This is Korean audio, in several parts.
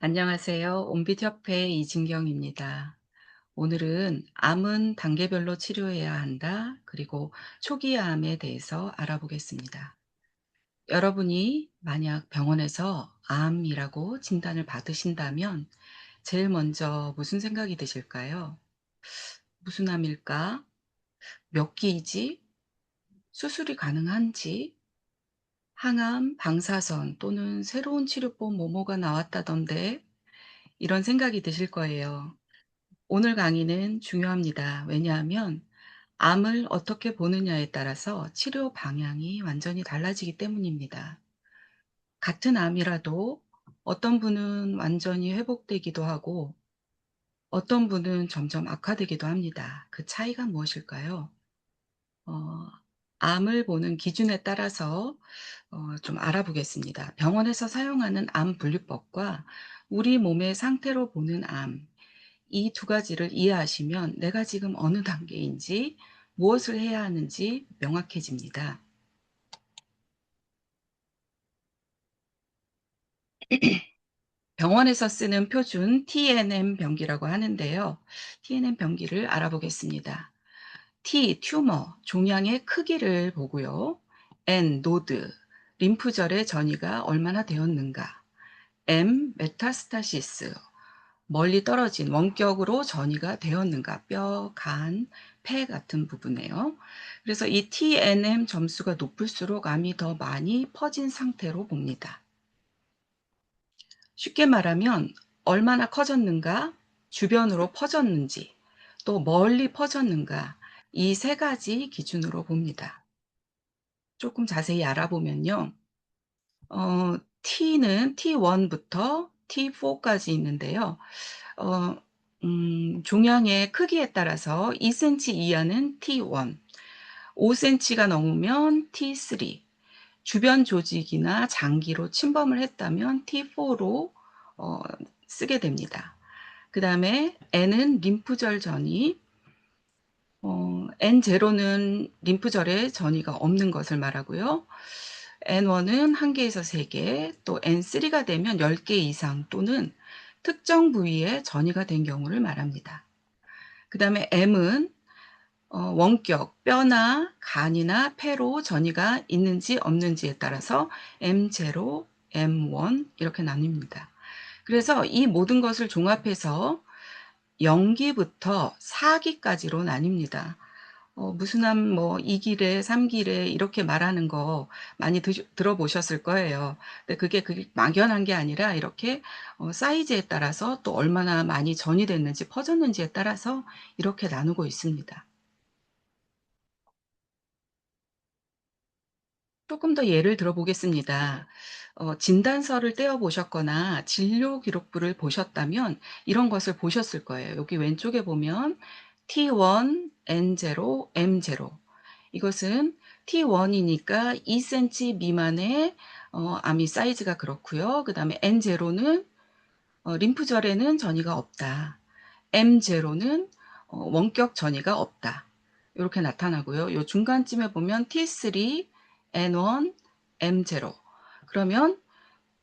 안녕하세요. 온빛협회 이진경입니다. 오늘은 암은 단계별로 치료해야 한다. 그리고 초기 암에 대해서 알아보겠습니다. 여러분이 만약 병원에서 암이라고 진단을 받으신다면 제일 먼저 무슨 생각이 드실까요? 무슨 암일까? 몇 기이지? 수술이 가능한지? 항암, 방사선 또는 새로운 치료법 뭐뭐가 나왔다던데 이런 생각이 드실 거예요. 오늘 강의는 중요합니다. 왜냐하면 암을 어떻게 보느냐에 따라서 치료 방향이 완전히 달라지기 때문입니다. 같은 암이라도 어떤 분은 완전히 회복되기도 하고 어떤 분은 점점 악화되기도 합니다. 그 차이가 무엇일까요? 어, 암을 보는 기준에 따라서 좀 알아보겠습니다. 병원에서 사용하는 암 분류법과 우리 몸의 상태로 보는 암, 이 두 가지를 이해하시면 내가 지금 어느 단계인지 무엇을 해야 하는지 명확해집니다. 병원에서 쓰는 표준 TNM 병기라고 하는데요. TNM 병기를 알아보겠습니다. T, 튜머, 종양의 크기를 보고요. N, 노드, 림프절의 전이가 얼마나 되었는가. M, 메타스타시스, 멀리 떨어진 원격으로 전이가 되었는가. 뼈, 간, 폐 같은 부분에요. 그래서 이 TNM 점수가 높을수록 암이 더 많이 퍼진 상태로 봅니다. 쉽게 말하면 얼마나 커졌는가, 주변으로 퍼졌는지, 또 멀리 퍼졌는가, 이 세 가지 기준으로 봅니다. 조금 자세히 알아보면요. T는 T1부터 T4까지 있는데요. 어 종양의 크기에 따라서 2cm 이하는 T1, 5cm가 넘으면 T3, 주변 조직이나 장기로 침범을 했다면 T4로 어 쓰게 됩니다. 그다음에 N은 림프절 전이, N0는 림프절에 전이가 없는 것을 말하고요. N1은 1 개에서 3 개, 또 N3가 되면 10개 이상 또는 특정 부위에 전이가 된 경우를 말합니다. 그다음에 M은 원격, 뼈나 간이나 폐로 전이가 있는지 없는지에 따라서 M0, M1 이렇게 나뉩니다. 그래서 이 모든 것을 종합해서 0 기부터 4 기까지로 나뉩니다. 무슨 암 뭐 2 기래, 3 기래 이렇게 말하는 거 많이 들어보셨을 거예요. 근데 그게 막연한 게 아니라 이렇게 사이즈에 따라서 또 얼마나 많이 전이 됐는지 퍼졌는지에 따라서 이렇게 나누고 있습니다. 조금 더 예를 들어 보겠습니다. 진단서를 떼어 보셨거나 진료 기록부를 보셨다면 이런 것을 보셨을 거예요. 여기 왼쪽에 보면 T1, N0, M0, 이것은 T1 이니까 2cm 미만의 암이 사이즈가 그렇고요. 그다음에 N0는 림프절에는 전이가 없다. M0는 원격 전이가 없다. 요렇게 나타나고요. 요 중간쯤에 보면 T3, N1, M0. 그러면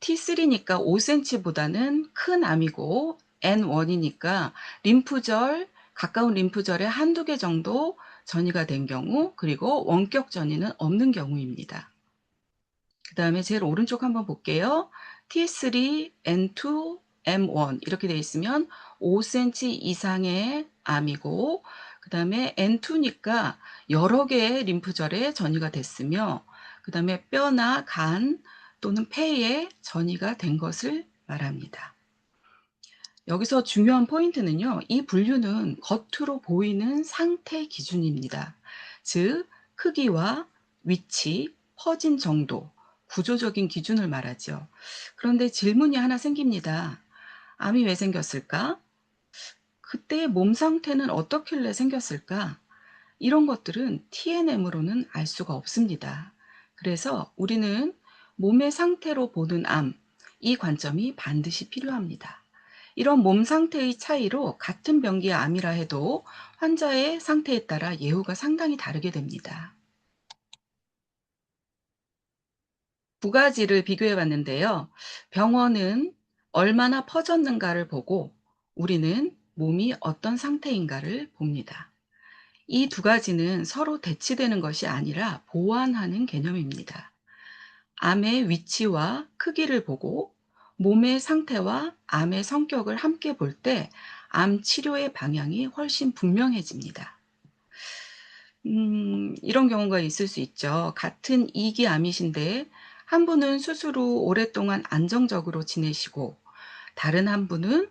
T3니까 5cm 보다는 큰 암이고 N1이니까 림프절, 가까운 림프절에 1-2개 정도 전이가 된 경우, 그리고 원격 전이는 없는 경우입니다. 그다음에 제일 오른쪽 한번 볼게요. T3, N2, M1 이렇게 돼 있으면 5cm 이상의 암이고, 그다음에 N2니까 여러 개의 림프절에 전이가 됐으며, 그다음에 뼈나 간 또는 폐에 전이가 된 것을 말합니다. 여기서 중요한 포인트는요. 이 분류는 겉으로 보이는 상태 기준입니다. 즉 크기와 위치, 퍼진 정도, 구조적인 기준을 말하죠. 그런데 질문이 하나 생깁니다. 암이 왜 생겼을까? 그때의 몸 상태는 어떻길래 생겼을까? 이런 것들은 TNM으로는 알 수가 없습니다. 그래서 우리는 몸의 상태로 보는 암, 이 관점이 반드시 필요합니다. 이런 몸 상태의 차이로 같은 병기의 암이라 해도 환자의 상태에 따라 예후가 상당히 다르게 됩니다. 두 가지를 비교해 봤는데요. 병원은 얼마나 퍼졌는가를 보고 우리는 몸이 어떤 상태인가를 봅니다. 이 두 가지는 서로 대치되는 것이 아니라 보완하는 개념입니다. 암의 위치와 크기를 보고 몸의 상태와 암의 성격을 함께 볼 때 암 치료의 방향이 훨씬 분명해집니다. 이런 경우가 있을 수 있죠. 같은 이기 암이신데 한 분은 수술 후 오랫동안 안정적으로 지내시고 다른 한 분은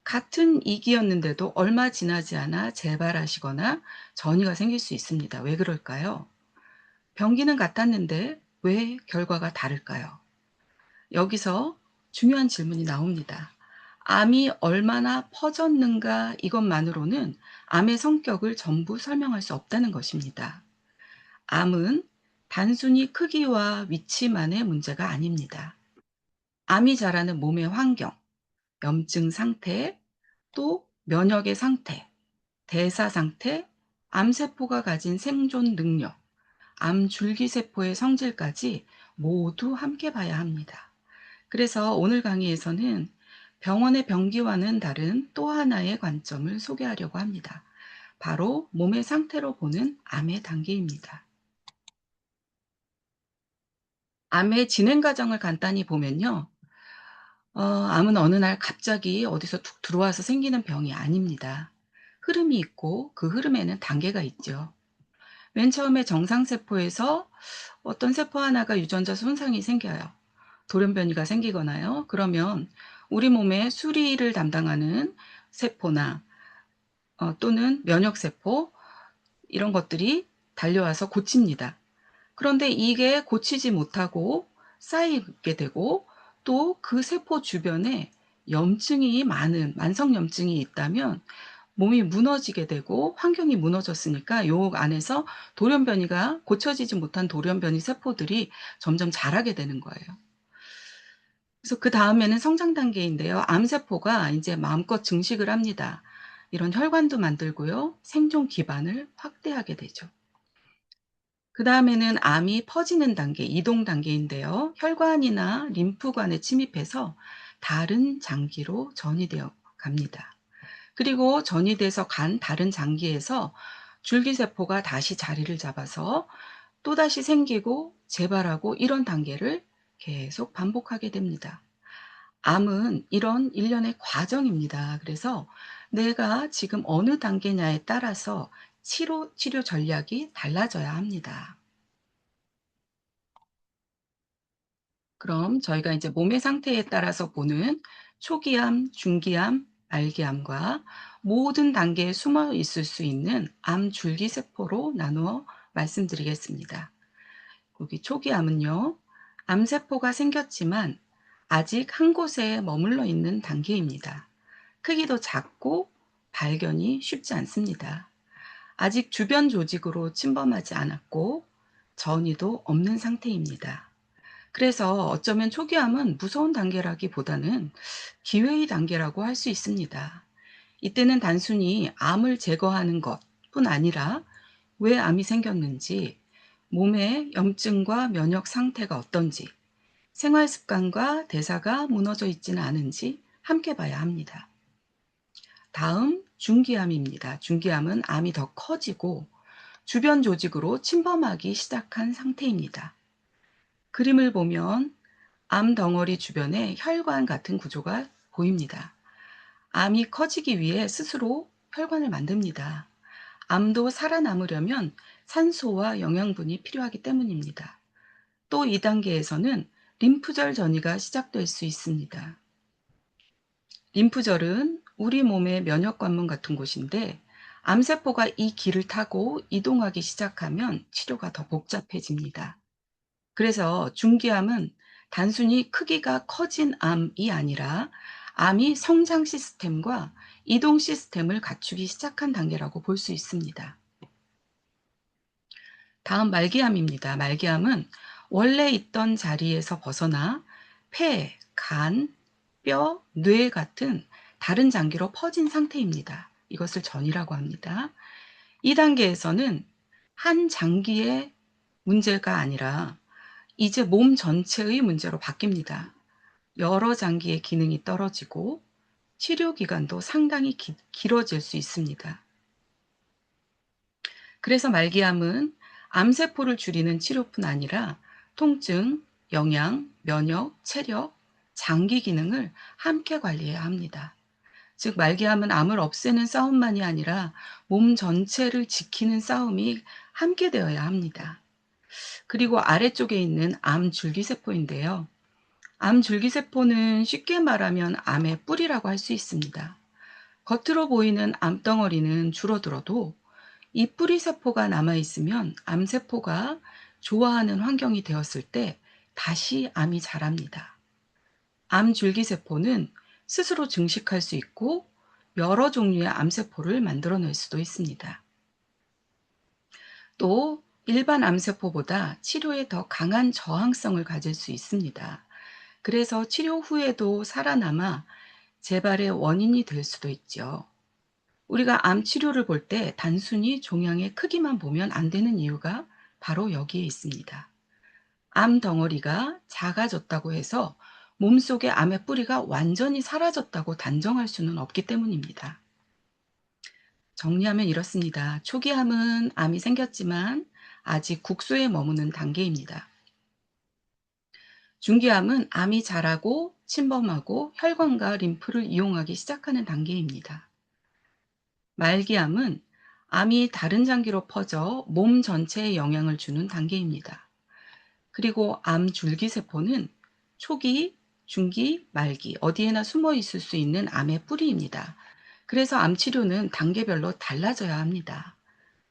같은 이기였는데도 얼마 지나지 않아 재발하시거나 전이가 생길 수 있습니다. 왜 그럴까요? 병기는 같았는데 왜 결과가 다를까요? 여기서 중요한 질문이 나옵니다. 암이 얼마나 퍼졌는가 이것만으로는 암의 성격을 전부 설명할 수 없다는 것입니다. 암은 단순히 크기와 위치만의 문제가 아닙니다. 암이 자라는 몸의 환경, 염증 상태, 또 면역의 상태, 대사 상태, 암세포가 가진 생존 능력, 암 줄기세포의 성질까지 모두 함께 봐야 합니다. 그래서 오늘 강의에서는 병원의 병기와는 다른 또 하나의 관점을 소개하려고 합니다. 바로 몸의 상태로 보는 암의 단계입니다. 암의 진행 과정을 간단히 보면요. 암은 어느 날 갑자기 어디서 툭 들어와서 생기는 병이 아닙니다. 흐름이 있고 그 흐름에는 단계가 있죠. 맨 처음에 정상세포에서 어떤 세포 하나가 유전자 손상이 생겨요. 돌연변이가 생기거나요. 그러면 우리 몸의 수리를 담당하는 세포나 또는 면역세포 이런 것들이 달려와서 고칩니다. 그런데 이게 고치지 못하고 쌓이게 되고 또 그 세포 주변에 염증이 많은 만성염증이 있다면 몸이 무너지게 되고 환경이 무너졌으니까 요 안에서 돌연변이가 고쳐지지 못한 돌연변이 세포들이 점점 자라게 되는 거예요. 그래서 그다음에는 성장 단계인데요. 암세포가 인제 마음껏 증식을 합니다. 이런 혈관도 만들고요. 생존 기반을 확대하게 되죠. 그다음에는 암이 퍼지는 단계, 이동 단계인데요. 혈관이나 림프관에 침입해서 다른 장기로 전이되어 갑니다. 그리고 전이돼서 간 다른 장기에서 줄기세포가 다시 자리를 잡아서 또다시 생기고 재발하고 이런 단계를 계속 반복하게 됩니다. 암은 이런 일련의 과정입니다. 그래서 내가 지금 어느 단계냐에 따라서 치료 전략이 달라져야 합니다. 그럼 저희가 이제 몸의 상태에 따라서 보는 초기암, 중기암, 말기암과 모든 단계에 숨어 있을 수 있는 암 줄기세포로 나누어 말씀드리겠습니다. 여기 초기암은요, 암세포가 생겼지만 아직 한 곳에 머물러 있는 단계입니다. 크기도 작고 발견이 쉽지 않습니다. 아직 주변 조직으로 침범하지 않았고 전이도 없는 상태입니다. 그래서 어쩌면 초기암은 무서운 단계라기보다는 기회의 단계라고 할 수 있습니다. 이때는 단순히 암을 제거하는 것뿐 아니라 왜 암이 생겼는지, 몸의 염증과 면역 상태가 어떤지, 생활 습관과 대사가 무너져 있지는 않은지 함께 봐야 합니다. 다음 중기암입니다. 중기암은 암이 더 커지고 주변 조직으로 침범하기 시작한 상태입니다. 그림을 보면 암 덩어리 주변에 혈관 같은 구조가 보입니다. 암이 커지기 위해 스스로 혈관을 만듭니다. 암도 살아남으려면 산소와 영양분이 필요하기 때문입니다. 또 이 단계에서는 림프절 전이가 시작될 수 있습니다. 림프절은 우리 몸의 면역 관문 같은 곳인데 암세포가 이 길을 타고 이동하기 시작하면 치료가 더 복잡해집니다. 그래서 중기암은 단순히 크기가 커진 암이 아니라 암이 성장 시스템과 이동 시스템을 갖추기 시작한 단계라고 볼 수 있습니다. 다음 말기암입니다. 말기암은 원래 있던 자리에서 벗어나 폐, 간, 뼈, 뇌 같은 다른 장기로 퍼진 상태입니다. 이것을 전이라고 합니다. 이 단계에서는 한 장기의 문제가 아니라 이제 몸 전체의 문제로 바뀝니다. 여러 장기의 기능이 떨어지고 치료 기간도 상당히 길어질 수 있습니다. 그래서 말기암은 암세포를 줄이는 치료뿐 아니라 통증, 영양, 면역, 체력, 장기 기능을 함께 관리해야 합니다. 즉, 말기암은 암을 없애는 싸움만이 아니라 몸 전체를 지키는 싸움이 함께 되어야 합니다. 그리고 아래쪽에 있는 암 줄기세포인데요. 암 줄기세포는 쉽게 말하면 암의 뿌리라고 할 수 있습니다. 겉으로 보이는 암덩어리는 줄어들어도 이 뿌리 세포가 남아있으면 암세포가 좋아하는 환경이 되었을 때 다시 암이 자랍니다. 암 줄기세포는 스스로 증식할 수 있고 여러 종류의 암세포를 만들어낼 수도 있습니다. 또 일반 암세포보다 치료에 더 강한 저항성을 가질 수 있습니다. 그래서 치료 후에도 살아남아 재발의 원인이 될 수도 있죠. 우리가 암 치료를 볼 때 단순히 종양의 크기만 보면 안 되는 이유가 바로 여기에 있습니다. 암 덩어리가 작아졌다고 해서 몸속의 암의 뿌리가 완전히 사라졌다고 단정할 수는 없기 때문입니다. 정리하면 이렇습니다. 초기 암은 암이 생겼지만 아직 국소에 머무는 단계입니다. 중기암은 암이 자라고 침범하고 혈관과 림프를 이용하기 시작하는 단계입니다. 말기암은 암이 다른 장기로 퍼져 몸 전체에 영향을 주는 단계입니다. 그리고 암 줄기세포는 초기, 중기, 말기 어디에나 숨어 있을 수 있는 암의 뿌리입니다. 그래서 암 치료는 단계별로 달라져야 합니다.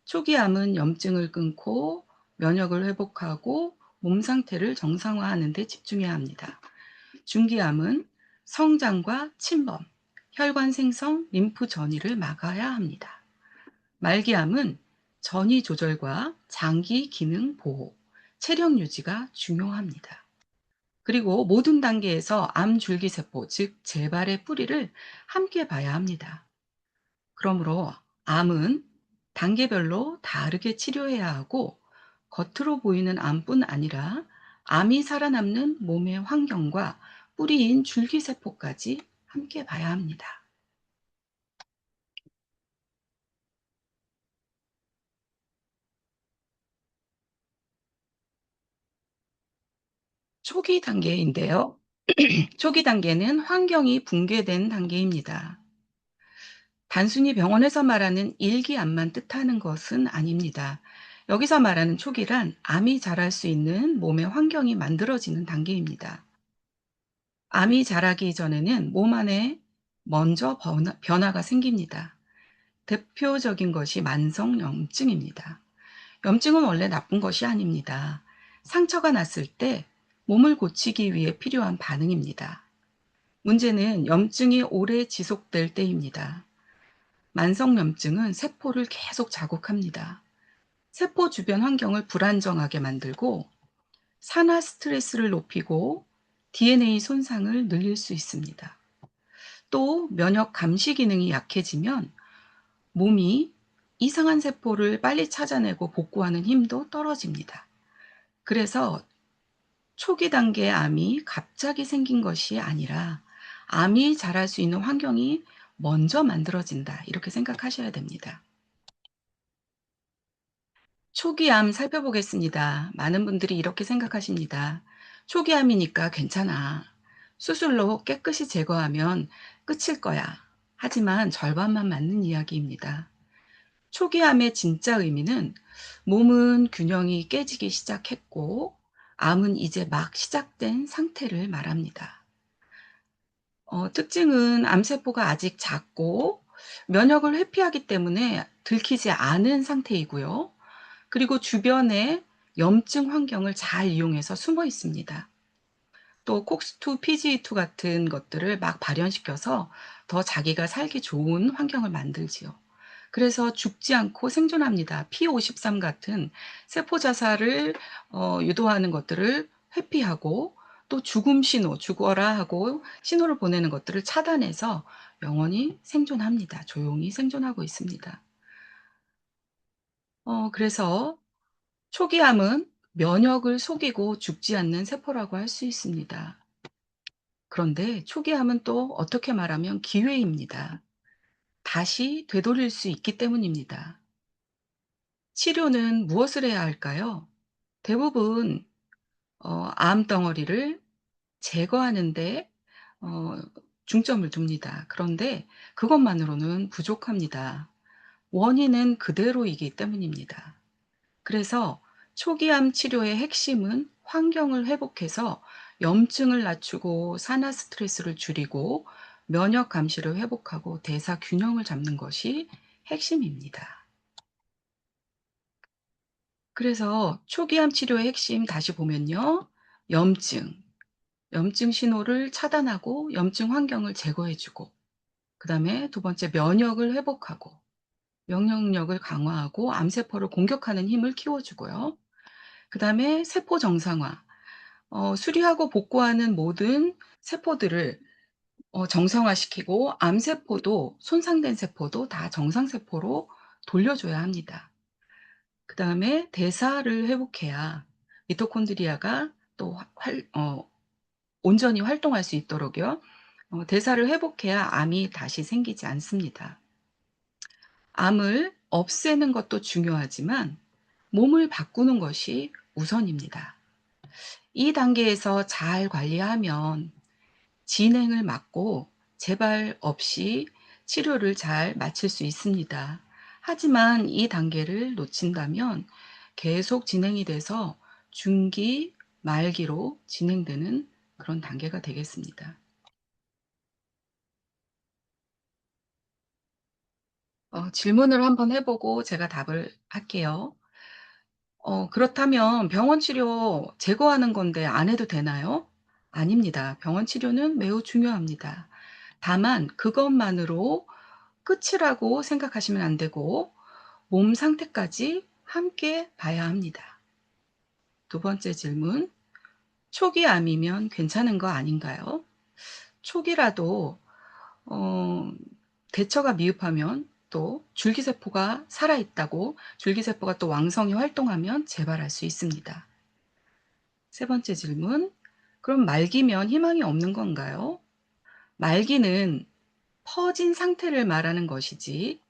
초기 암은 염증을 끊고 면역을 회복하고 몸 상태를 정상화하는 데 집중해야 합니다. 중기암은 성장과 침범, 혈관 생성, 림프 전이를 막아야 합니다. 말기암은 전이 조절과 장기 기능 보호, 체력 유지가 중요합니다. 그리고 모든 단계에서 암 줄기세포, 즉 재발의 뿌리를 함께 봐야 합니다. 그러므로 암은 단계별로 다르게 치료해야 하고 겉으로 보이는 암뿐 아니라 암이 살아남는 몸의 환경과 뿌리인 줄기세포까지 함께 봐야 합니다. 초기 단계인데요. 초기 단계는 환경이 붕괴된 단계입니다. 단순히 병원에서 말하는 일기암만 뜻하는 것은 아닙니다. 여기서 말하는 초기란 암이 자랄 수 있는 몸의 환경이 만들어지는 단계입니다. 암이 자라기 전에는 몸 안에 먼저 변화가 생깁니다. 대표적인 것이 만성염증입니다. 염증은 원래 나쁜 것이 아닙니다. 상처가 났을 때 몸을 고치기 위해 필요한 반응입니다. 문제는 염증이 오래 지속될 때입니다. 만성염증은 세포를 계속 자극합니다. 세포 주변 환경을 불안정하게 만들고 산화 스트레스를 높이고 DNA 손상을 늘릴 수 있습니다. 또 면역 감시 기능이 약해지면 몸이 이상한 세포를 빨리 찾아내고 복구하는 힘도 떨어집니다. 그래서 초기 단계의 암이 갑자기 생긴 것이 아니라 암이 자랄 수 있는 환경이 먼저 만들어진다. 이렇게 생각하셔야 됩니다. 초기암 살펴보겠습니다. 많은 분들이 이렇게 생각하십니다. 초기암이니까 괜찮아. 수술로 깨끗이 제거하면 끝일 거야. 하지만 절반만 맞는 이야기입니다. 초기암의 진짜 의미는 몸은 균형이 깨지기 시작했고 암은 이제 막 시작된 상태를 말합니다. 특징은 암세포가 아직 작고 면역을 회피하기 때문에 들키지 않은 상태이고요. 그리고 주변에 염증 환경을 잘 이용해서 숨어 있습니다. 또 COX2, PGE2 같은 것들을 막 발현시켜서 더 자기가 살기 좋은 환경을 만들지요. 그래서 죽지 않고 생존합니다. P53 같은 세포 자살을 유도하는 것들을 회피하고 또 죽음 신호, 죽어라 하고 신호를 보내는 것들을 차단해서 영원히 생존합니다. 조용히 생존하고 있습니다. 그래서 초기암은 면역을 속이고 죽지 않는 세포라고 할 수 있습니다. 그런데 초기암은 또 어떻게 말하면 기회입니다. 다시 되돌릴 수 있기 때문입니다. 치료는 무엇을 해야 할까요? 대부분 암덩어리를 제거하는 데 어 중점을 둡니다. 그런데 그것만으로는 부족합니다. 원인은 그대로이기 때문입니다. 그래서 초기암 치료의 핵심은 환경을 회복해서 염증을 낮추고 산화 스트레스를 줄이고 면역 감시를 회복하고 대사 균형을 잡는 것이 핵심입니다. 그래서 초기암 치료의 핵심 다시 보면요. 염증, 염증 신호를 차단하고 염증 환경을 제거해 주고, 그다음에 두 번째 면역을 회복하고 면역력을 강화하고 암세포를 공격하는 힘을 키워 주고요. 그다음에 세포 정상화. 수리하고 복구하는 모든 세포들을 정상화시키고 암세포도 손상된 세포도 다 정상세포로 돌려줘야 합니다. 그다음에 대사를 회복해야 미토콘드리아가 또 온전히 활동할 수 있도록요. 대사를 회복해야 암이 다시 생기지 않습니다. 암을 없애는 것도 중요하지만 몸을 바꾸는 것이 우선입니다. 이 단계에서 잘 관리하면 진행을 막고 재발 없이 치료를 잘 마칠 수 있습니다. 하지만 이 단계를 놓친다면 계속 진행이 돼서 중기, 말기로 진행되는 그런 단계가 되겠습니다. 질문을 한번 해 보고 제가 답을 할게요. 그렇다면 병원 치료 제거하는 건데 안 해도 되나요? 아닙니다. 병원 치료는 매우 중요합니다. 다만 그것만으로 끝이라고 생각하시면 안 되고 몸 상태까지 함께 봐야 합니다. 두 번째 질문. 초기 암이면 괜찮은 거 아닌가요? 초기라도 어 대처가 미흡하면 또 줄기세포가 살아있다고 줄기세포가 또 왕성히 활동하면 재발할 수 있습니다. 세 번째 질문. 그럼 말기면 희망이 없는 건가요? 말기는 퍼진 상태를 말하는 것이지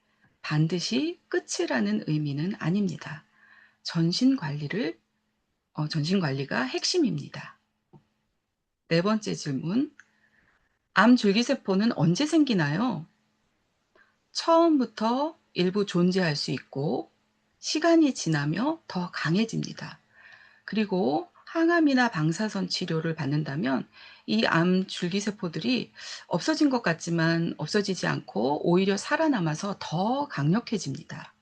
반드시 끝이라는 의미는 아닙니다. 전신 관리를 전신 관리가 핵심입니다. 네 번째 질문. 암 줄기세포는 언제 생기나요? 처음부터 일부 존재할 수 있고 시간이 지나며 더 강해집니다. 그리고 항암이나 방사선 치료를 받는다면 이 암 줄기세포들이 없어진 것 같지만 없어지지 않고 오히려 살아남아서 더 강력해집니다.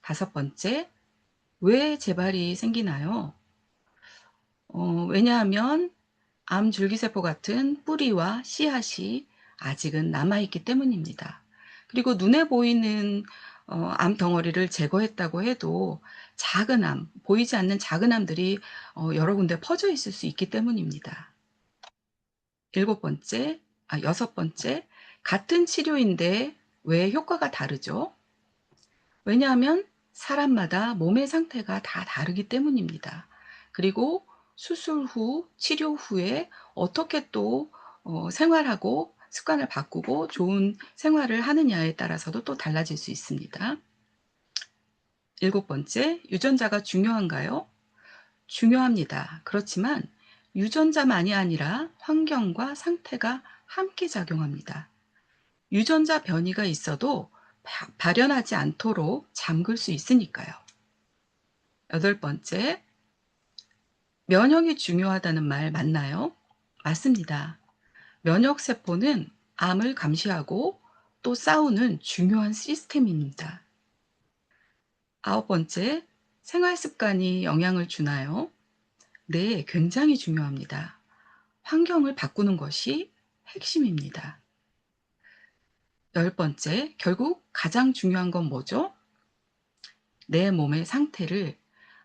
다섯 번째, 왜 재발이 생기나요? 왜냐하면 암 줄기세포 같은 뿌리와 씨앗이 아직은 남아있기 때문입니다. 그리고 눈에 보이는 암 덩어리를 제거했다고 해도 작은 암, 보이지 않는 작은 암들이 여러 군데 퍼져 있을 수 있기 때문입니다. 여섯 번째, 같은 치료인데 왜 효과가 다르죠? 왜냐하면 사람마다 몸의 상태가 다 다르기 때문입니다. 그리고 수술 후, 치료 후에 어떻게 또 생활하고 습관을 바꾸고 좋은 생활을 하느냐에 따라서도 또 달라질 수 있습니다. 일곱 번째, 유전자가 중요한가요? 중요합니다. 그렇지만 유전자만이 아니라 환경과 상태가 함께 작용합니다. 유전자 변이가 있어도 발현하지 않도록 잠글 수 있으니까요. 여덟 번째, 면역이 중요하다는 말 맞나요? 맞습니다. 면역 세포는 암을 감시하고 또 싸우는 중요한 시스템입니다. 아홉 번째, 생활 습관이 영향을 주나요? 네, 굉장히 중요합니다. 환경을 바꾸는 것이 핵심입니다. 열 번째, 결국 가장 중요한 건 뭐죠? 내 몸의 상태를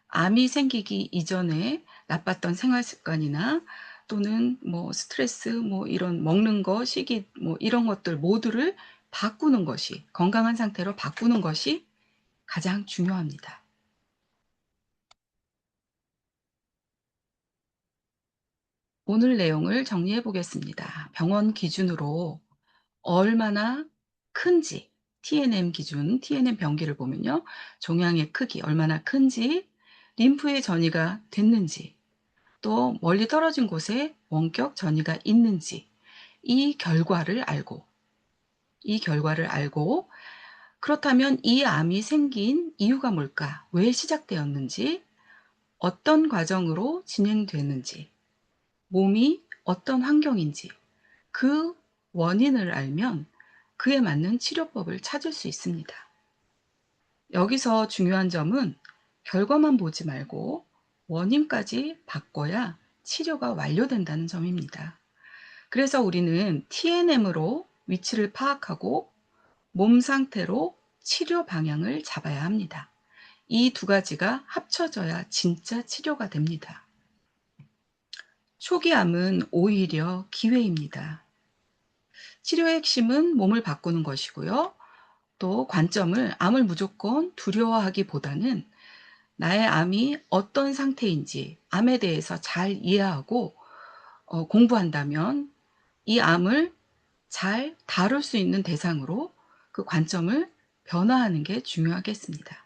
암이 생기기 이전에 나빴던 생활 습관이나 또는 뭐 스트레스 뭐 이런 먹는 거, 식이 뭐 이런 것들 모두를 바꾸는 것이 건강한 상태로 바꾸는 것이 가장 중요합니다. 오늘 내용을 정리해 보겠습니다. 병원 기준으로 얼마나 큰지, TNM 기준, TNM 병기를 보면요. 종양의 크기 얼마나 큰지, 림프의 전이가 됐는지, 또 멀리 떨어진 곳에 원격 전이가 있는지, 이 결과를 알고, 이 결과를 알고, 그렇다면 이 암이 생긴 이유가 뭘까? 왜 시작되었는지, 어떤 과정으로 진행되는지, 몸이 어떤 환경인지, 그 원인을 알면 그에 맞는 치료법을 찾을 수 있습니다. 여기서 중요한 점은 결과만 보지 말고 원인까지 바꿔야 치료가 완료된다는 점입니다. 그래서 우리는 TNM으로 위치를 파악하고 몸 상태로 치료 방향을 잡아야 합니다. 이 두 가지가 합쳐져야 진짜 치료가 됩니다. 초기암은 오히려 기회입니다. 치료의 핵심은 몸을 바꾸는 것이고요. 또 관점을 암을 무조건 두려워하기보다는 나의 암이 어떤 상태인지 암에 대해서 잘 이해하고 공부한다면 이 암을 잘 다룰 수 있는 대상으로 그 관점을 변화하는 게 중요하겠습니다.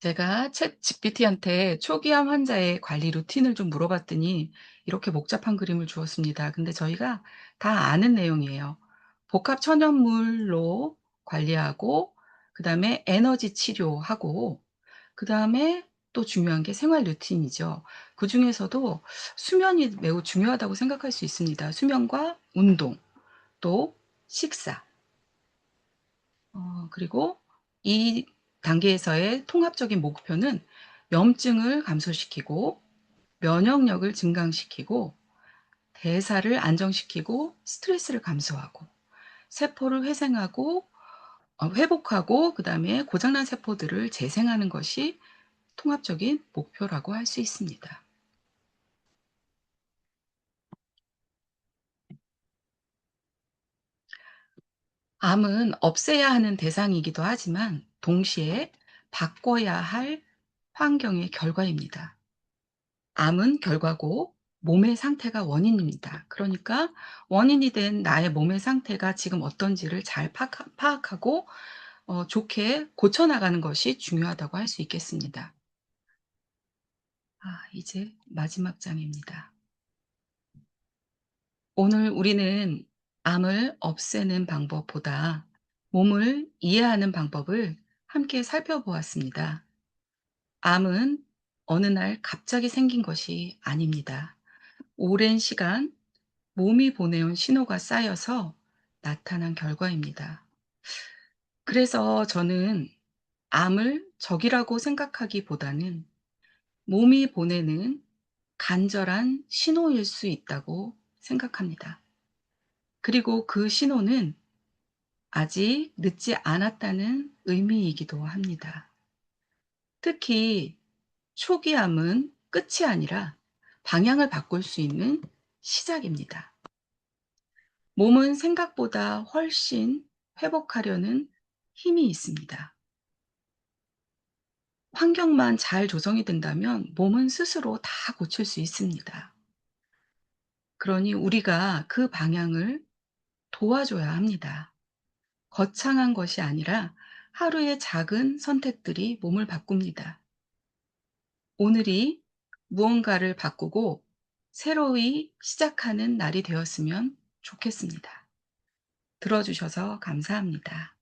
제가 챗 GPT한테 초기암 환자의 관리 루틴을 좀 물어봤더니 이렇게 복잡한 그림을 주었습니다. 근데 저희가 다 아는 내용이에요. 복합 천연물로 관리하고, 그다음에 에너지 치료하고, 그다음에 또 중요한 게 생활 루틴이죠. 그중에서도 수면이 매우 중요하다고 생각할 수 있습니다. 수면과 운동, 또 식사. 그리고 이 단계에서의 통합적인 목표는 염증을 감소시키고 면역력을 증강시키고 대사를 안정시키고 스트레스를 감소하고 세포를 회생하고 회복하고 그다음에 고장난 세포들을 재생하는 것이 통합적인 목표라고 할 수 있습니다. 암은 없애야 하는 대상이기도 하지만 동시에 바꿔야 할 환경의 결과입니다. 암은 결과고 몸의 상태가 원인입니다. 그러니까 원인이 된 나의 몸의 상태가 지금 어떤지를 잘 파악하고 좋게 고쳐 나가는 것이 중요하다고 할 수 있겠습니다. 이제 마지막 장입니다. 오늘 우리는 암을 없애는 방법보다 몸을 이해하는 방법을 함께 살펴보았습니다. 암은 어느 날 갑자기 생긴 것이 아닙니다. 오랜 시간 몸이 보내온 신호가 쌓여서 나타난 결과입니다. 그래서 저는 암을 적이라고 생각하기보다는 몸이 보내는 간절한 신호일 수 있다고 생각합니다. 그리고 그 신호는 아직 늦지 않았다는 의미이기도 합니다. 특히 초기암은 끝이 아니라 방향을 바꿀 수 있는 시작입니다. 몸은 생각보다 훨씬 회복하려는 힘이 있습니다. 환경만 잘 조성이 된다면 몸은 스스로 다 고칠 수 있습니다. 그러니 우리가 그 방향을 도와줘야 합니다. 거창한 것이 아니라 하루의 작은 선택들이 몸을 바꿉니다. 오늘이 무언가를 바꾸고 새로이 시작하는 날이 되었으면 좋겠습니다. 들어주셔서 감사합니다.